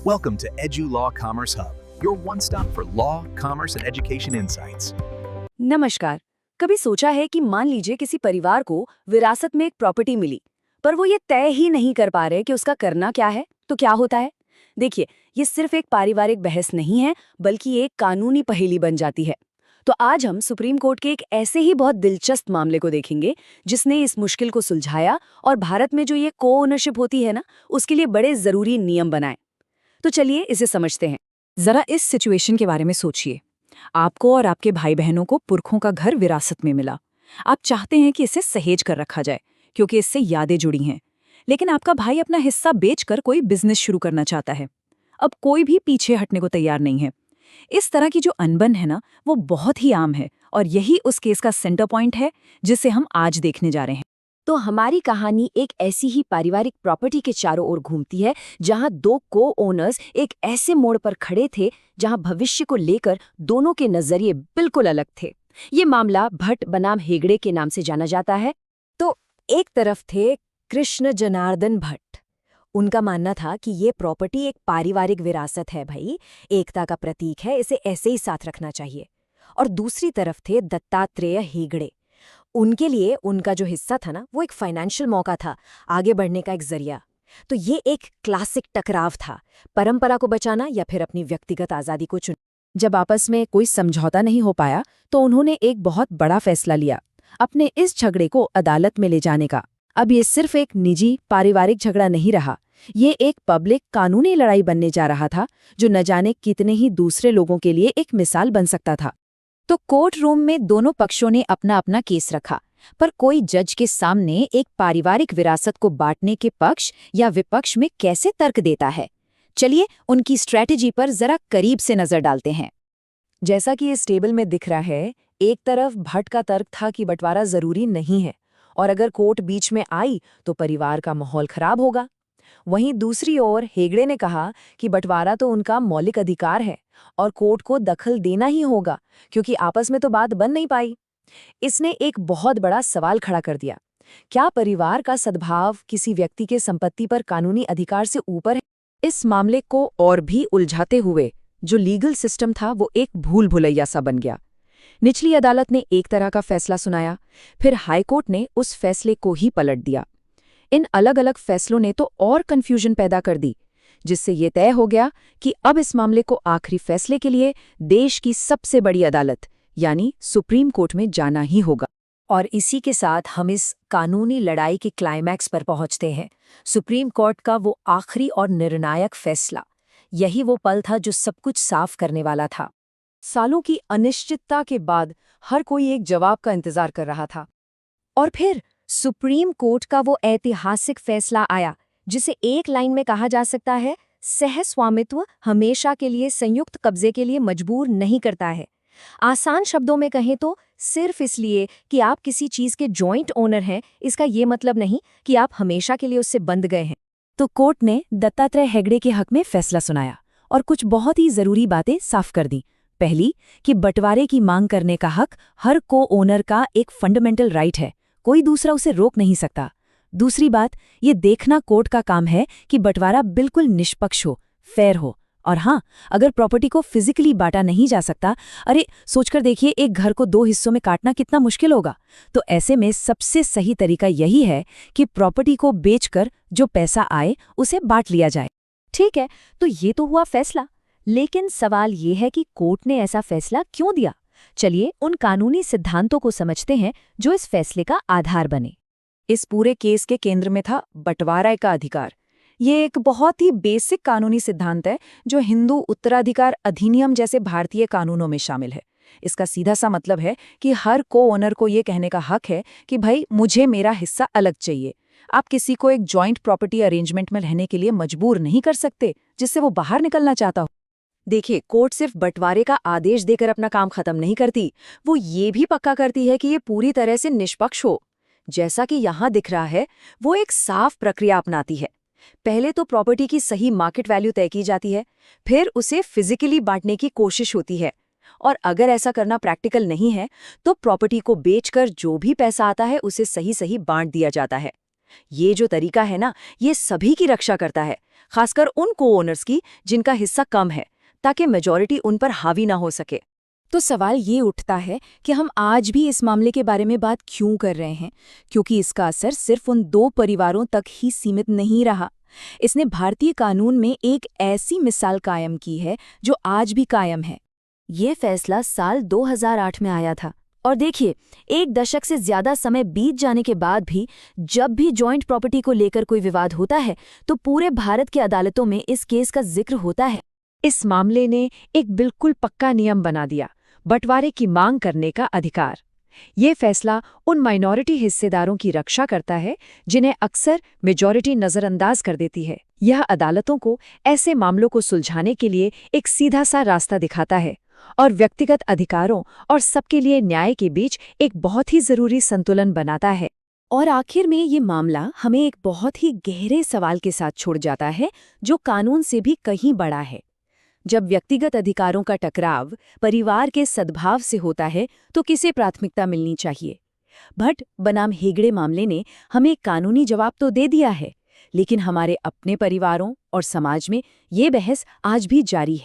Welcome to Edu Law Commerce Hub, your one-stop for law, commerce, and education insights. नमस्कार। कभी सोचा है कि मान लीजिए किसी परिवार को विरासत में एक प्रॉपर्टी मिली, पर वो ये तय ही नहीं कर पा रहे कि उसका करना क्या है, तो क्या होता है? देखिए, ये सिर्फ एक पारिवारिक बहस नहीं है, बल्कि एक कानूनी पहेली बन जाती है। तो आज हम सुप्रीम कोर्ट के एक ऐसे ही बहुत दिलचस्प मामले को देखेंगे, जिसने इस मुश्किल को सुलझाया और भारत में जो ये को ओनरशिप होती है ना, उसके लिए बड़े जरूरी नियम बनाए। तो चलिए इसे समझते हैं। जरा इस सिचुएशन के बारे में सोचिए। आपको और आपके भाई बहनों को पुरखों का घर विरासत में मिला। आप चाहते हैं कि इसे सहेज कर रखा जाए, क्योंकि इससे यादें जुड़ी हैं। लेकिन आपका भाई अपना हिस्सा बेचकर कोई बिजनेस शुरू करना चाहता है। अब कोई भी पीछे हटने को तैयार नहीं है। इस तरह की जो अनबन है ना, वो बहुत ही आम है, और यही उस केस का सेंटर पॉइंट है जिसे हम आज देखने जा रहे हैं। तो हमारी कहानी एक ऐसी ही पारिवारिक प्रॉपर्टी के चारों ओर घूमती है, जहां दो को ओनर्स एक ऐसे मोड़ पर खड़े थे जहां भविष्य को लेकर दोनों के नजरिए बिल्कुल अलग थे। ये मामला भट्ट बनाम हेगड़े के नाम से जाना जाता है। तो एक तरफ थे कृष्ण जनार्दन भट्ट। उनका मानना था कि ये प्रॉपर्टी एक पारिवारिक विरासत है भाई, एकता का प्रतीक है, इसे ऐसे ही साथ रखना चाहिए। और दूसरी तरफ थे दत्तात्रेय हेगड़े। उनके लिए उनका जो हिस्सा था ना, वो एक फाइनेंशियल मौका था, आगे बढ़ने का एक जरिया। तो ये एक क्लासिक टकराव था, परंपरा को बचाना या फिर अपनी व्यक्तिगत आज़ादी को चुन। जब आपस में कोई समझौता नहीं हो पाया, तो उन्होंने एक बहुत बड़ा फैसला लिया, अपने इस झगड़े को अदालत में ले जाने का। अब ये सिर्फ एक निजी पारिवारिक झगड़ा नहीं रहा, ये एक पब्लिक कानूनी लड़ाई बनने जा रहा था, जो न जाने कितने ही दूसरे लोगों के लिए एक मिसाल बन सकता था। तो कोर्ट रूम में दोनों पक्षों ने अपना अपना केस रखा, पर कोई जज के सामने एक पारिवारिक विरासत को बांटने के पक्ष या विपक्ष में कैसे तर्क देता है? चलिए उनकी स्ट्रैटेजी पर जरा करीब से नजर डालते हैं। जैसा कि इस टेबल में दिख रहा है, एक तरफ भट्ट का तर्क था कि बंटवारा जरूरी नहीं है, और अगर कोर्ट बीच में आई तो परिवार का माहौल खराब होगा। वहीं दूसरी ओर हेगड़े ने कहा कि बंटवारा तो उनका मौलिक अधिकार है और कोर्ट को दखल देना ही होगा, क्योंकि आपस में तो बात बन नहीं पाई। इसने एक बहुत बड़ा सवाल खड़ा कर दिया, क्या परिवार का सद्भाव किसी व्यक्ति के संपत्ति पर कानूनी अधिकार से ऊपर है? इस मामले को और भी उलझाते हुए जो लीगल सिस्टम था, वो एक भूल भुलैया सा बन गया। निचली अदालत ने एक तरह का फैसला सुनाया, फिर हाईकोर्ट ने उस फैसले को ही पलट दिया। इन अलग अलग फैसलों ने तो और कंफ्यूजन पैदा कर दी, जिससे ये तय हो गया कि अब इस मामले को आखिरी फैसले के लिए देश की सबसे बड़ी अदालत यानी सुप्रीम कोर्ट में जाना ही होगा। और इसी के साथ हम इस कानूनी लड़ाई के क्लाइमैक्स पर पहुंचते हैं, सुप्रीम कोर्ट का वो आखिरी और निर्णायक फैसला। यही वो पल था जो सब कुछ साफ करने वाला था। सालों की अनिश्चितता के बाद हर कोई एक जवाब का इंतजार कर रहा था, और फिर सुप्रीम कोर्ट का वो ऐतिहासिक फैसला आया, जिसे एक लाइन में कहा जा सकता है, सहस्वामित्व हमेशा के लिए संयुक्त कब्जे के लिए मजबूर नहीं करता है। आसान शब्दों में कहें तो सिर्फ इसलिए कि आप किसी चीज के जॉइंट ओनर हैं, इसका ये मतलब नहीं कि आप हमेशा के लिए उससे बंध गए हैं। तो कोर्ट ने दत्तात्रेय हेगड़े के हक में फैसला सुनाया और कुछ बहुत ही जरूरी बातें साफ कर दी। पहली, कि बंटवारे की मांग करने का हक हर को ओनर का एक फंडामेंटल राइट है, कोई दूसरा उसे रोक नहीं सकता। दूसरी बात, ये देखना कोर्ट का काम है कि बंटवारा बिल्कुल निष्पक्ष हो, फेयर हो। और हाँ, अगर प्रॉपर्टी को फिजिकली बांटा नहीं जा सकता, अरे सोचकर देखिए, एक घर को 2 हिस्सों में काटना कितना मुश्किल होगा। तो ऐसे में सबसे सही तरीका यही है कि प्रॉपर्टी को बेचकर जो पैसा आए उसे बांट लिया जाए। ठीक है, तो ये तो हुआ फैसला, लेकिन सवाल ये है कि कोर्ट ने ऐसा फैसला क्यों दिया? चलिए उन कानूनी सिद्धांतों को समझते हैं जो इस फैसले का आधार बने। इस पूरे केस के केंद्र में था बंटवारा का अधिकार। ये एक बहुत ही बेसिक कानूनी सिद्धांत है जो हिंदू उत्तराधिकार अधिनियम जैसे भारतीय कानूनों में शामिल है। इसका सीधा सा मतलब है कि हर को ओनर को ये कहने का हक है कि भाई मुझे मेरा हिस्सा अलग चाहिए। आप किसी को एक जॉइंट प्रॉपर्टी अरेंजमेंट में रहने के लिए मजबूर नहीं कर सकते जिससे वो बाहर निकलना चाहता हो। देखिए, कोर्ट सिर्फ बंटवारे का आदेश देकर अपना काम खत्म नहीं करती, वो ये भी पक्का करती है कि ये पूरी तरह से निष्पक्ष हो। जैसा कि यहाँ दिख रहा है, वो एक साफ प्रक्रिया अपनाती है। पहले तो प्रॉपर्टी की सही मार्केट वैल्यू तय की जाती है, फिर उसे फिजिकली बांटने की कोशिश होती है, और अगर ऐसा करना प्रैक्टिकल नहीं है तो प्रॉपर्टी को बेचकर जो भी पैसा आता है उसे सही सही बांट दिया जाता है। ये जो तरीका है ना, ये सभी की रक्षा करता है, खासकर उन को ओनर्स की जिनका हिस्सा कम है, ताकि मेजॉरिटी उन पर हावी ना हो सके। तो सवाल ये उठता है कि हम आज भी इस मामले के बारे में बात क्यों कर रहे हैं, क्योंकि इसका असर सिर्फ उन 2 परिवारों तक ही सीमित नहीं रहा। इसने भारतीय कानून में एक ऐसी मिसाल कायम की है जो आज भी कायम है। ये फैसला साल 2008 में आया था, और देखिए, 1 दशक से ज्यादा समय बीत जाने के बाद भी जब भी जॉइंट प्रॉपर्टी को लेकर कोई विवाद होता है तो पूरे भारत की अदालतों में इस केस का जिक्र होता है। इस मामले ने एक बिल्कुल पक्का नियम बना दिया, बंटवारे की मांग करने का अधिकार। ये फैसला उन माइनॉरिटी हिस्सेदारों की रक्षा करता है जिन्हें अक्सर मेजॉरिटी नजरअंदाज कर देती है। यह अदालतों को ऐसे मामलों को सुलझाने के लिए एक सीधा सा रास्ता दिखाता है और व्यक्तिगत अधिकारों और सबके लिए न्याय के बीच एक बहुत ही जरूरी संतुलन बनाता है। और आखिर में ये मामला हमें एक बहुत ही गहरे सवाल के साथ छोड़ जाता है, जो कानून से भी कहीं बड़ा है। जब व्यक्तिगत अधिकारों का टकराव परिवार के सद्भाव से होता है तो किसे प्राथमिकता मिलनी चाहिए? भट्ट बनाम हेगड़े मामले ने हमें कानूनी जवाब तो दे दिया है, लेकिन हमारे अपने परिवारों और समाज में ये बहस आज भी जारी है।